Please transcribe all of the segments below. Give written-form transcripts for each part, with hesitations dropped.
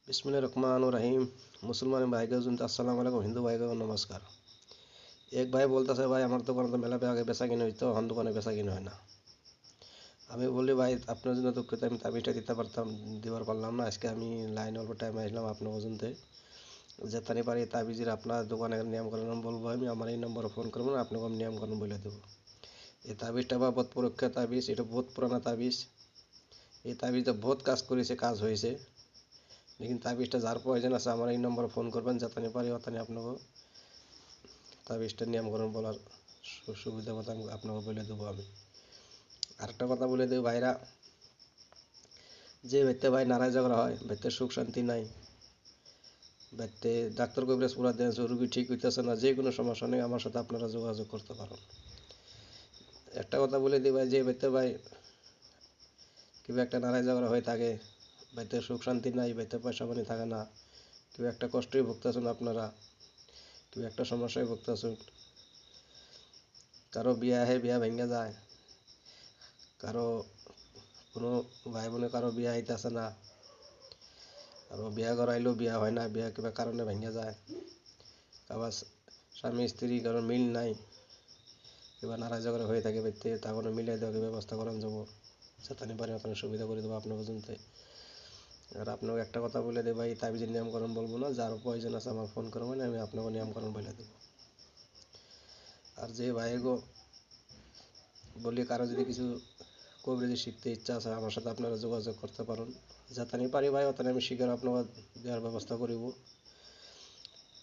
बिस्मिल्लाह रहमान रहीम। मुसलमान भाई अस्सलाम वालेकुम, हिंदू भाई नमस्कार। एक भाई बोलता भाई আমার দোকানে তো মেলা আগে বেচা কিনে হইতো, এখন দোকানে বেচা কিনে হয় না। আমি বলি ভাই আপনার জন্য দুঃখিত, আমি তাবিজটা দিতে পারতাম, দিবার পারলাম না। আজকে আমি লাইন অল্প টাইম আসলাম আপনার পর্যন্ত, যেতানি পারি তাবিজের আপনার দোকানের নিয়মকানুন বলবো। আমি আমার এই নম্বরে ফোন করবো, আপনাকে আমি নিয়মকানুন বলে দেবো। এই তাবিজটা বা বহুত পরীক্ষা তাবিজ, এটা বহুত পুরানা তাবিজ। এই তাবিজটা বহুত কাজ করেছে, কাজ হয়েছে। लेकिन তাবিজটা যার প্রয়োজন আছে আমার এই নম্বরে ফোন করবেন, যাতানি পারি অতানি আপনাকে তাবিজটা নিয়মকরণ বলার সুবিধা মতো আপনাকে বলে দেবো। আমি আরেকটা কথা বলে দেবো ভাইরা, যে ব্যক্তি ভাই নারায় ঝগড়া হয়, ব্যক্তির সুখ শান্তি নাই, ব্যক্তি ডাক্তার কবিরাজ পুরা দেন, রোগী ঠিক হইতেছে না, যে কোনো সমস্যা নেই আমার সাথে আপনারা যোগাযোগ করতে পারেন। একটা কথা বলে দিই ভাই, যে ব্যক্তি ভাই কিংবা একটা নারায় ঝগড়া হয়ে থাকে, ব্যক্তির সুখ শান্তি নাই, ব্যক্তির পয়সা পানি থাকে না, কেউ একটা কষ্টই ভুগতেছেন আপনারা, কেউ একটা সমস্যায় ভুগতেছেন, কারো বিয়া বিয়া ভেঙে যায়, কারো কোনো ভাই বোনে কারো বিয়া হইতেছে না, কারো বিয়া করাইলেও বিয়া হয় না, বিয়া কিবা কারণে ভেঙে যায়, আবার স্বামী স্ত্রী কারো মিল নাই, কিংবা নারাজ ঝগড়া হয়ে থাকে ব্যক্তি, তা কোনো মিলিয়ে দেওয়ার ব্যবস্থা করেন যাবো, সেখানে পারি ওখানে সুবিধা করে দেবো আপনার পর্যন্ত। আর আপনাকে একটা কথা বলে দেবো ভাই, তাবিজের নিয়মকরণ বলবো না, যার প্রয়োজন আছে আমার ফোন করবেন, আমি আপনাকে নিয়মকরণ বলে দেবো। আর যে ভাইগো বলি কারো যদি কিছু কবিরাজি শিখতে ইচ্ছা আছে আমার সাথে আপনারা যোগাযোগ করতে পারেন, যাতানি পারি ভাই অতানি আমি শিখে আপনাকে দেওয়ার ব্যবস্থা করিব।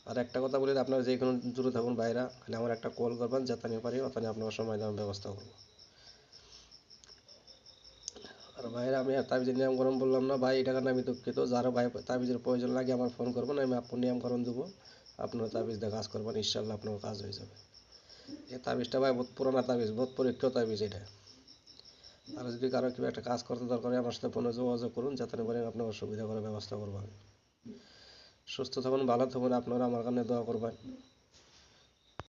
আর একটা কথা বলি, আপনারা যে কোনো দূরে থাকুন ভাইরা, খালি আমার একটা কল করবেন, যাতানি পারি অতানি আপনার সময় দেওয়ার ব্যবস্থা করবো। আর ভাইরা আমি আর তাবিজের নিয়মকরণ বললাম না ভাই, এটা কারণে আমি দুঃখিত। যারা ভাই তাবিজের প্রয়োজন লাগে আমার ফোন করবেন, আমি আপনার নিয়মকরণ দেবো, আপনার তাবিজ দিয়ে কাজ করবেন, ইনশাল্লাহ আপনার কাজ হয়ে যাবে। এই তাবিজটা ভাই বহুত পুরানা তাবিজ, বহুত পরীক্ষিত তাবিজ এটা। আর যদি কারো কেউ একটা কাজ করতে দরকার হয় আমার সাথে ফোনে যোগাযোগ করুন, যাতে করে আপনার সুবিধা করার ব্যবস্থা করবো আমি। সুস্থ থাকুন, ভালো থাকুন, আপনারা আমার কারণে দোয়া করবেন।